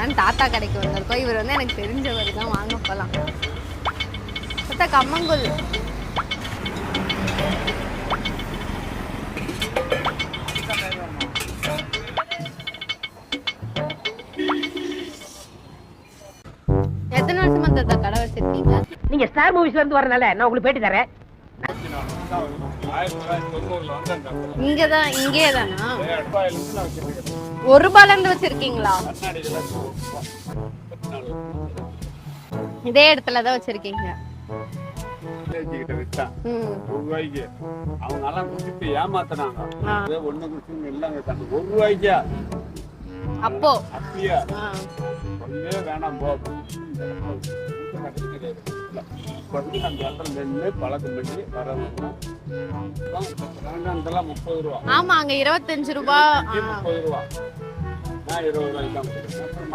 வாங்கலான்னு தாத்தா கடைக்கு வந்திருக்கோம். இவர் வந்து எனக்கு தெரிஞ்சவர் தான், வாங்க போகலாம். தாத்தா கம்மங்கூழ் எத்தனை வருஷமா தாத்தா கடை வச்சிருக்கீங்க? நீங்க ஸ்டார் மூவிஸ்ல இருந்து வரனால நான் உங்களுக்கு பேட்டி தரேன். இங்கதான், இங்கே தானா? ₹1 இருந்து வச்சிருக்கீங்களா? இதே இடத்துலதான் வச்சிருக்கீங்க? அவங்க எல்லாம் குடிச்சிட்டு ஏமாத்தினாங்க. ஒண்ணு குடிச்சு இல்லங்க ₹1 அப்போ அப்படியா ஒண்ணே வேணாம் போ. அந்த இடத்துல நின்று பழக்கம் பண்ணி வரவங்க ₹30. ஆமா, அங்க ₹25. ₹30. நான் ₹20 தான்.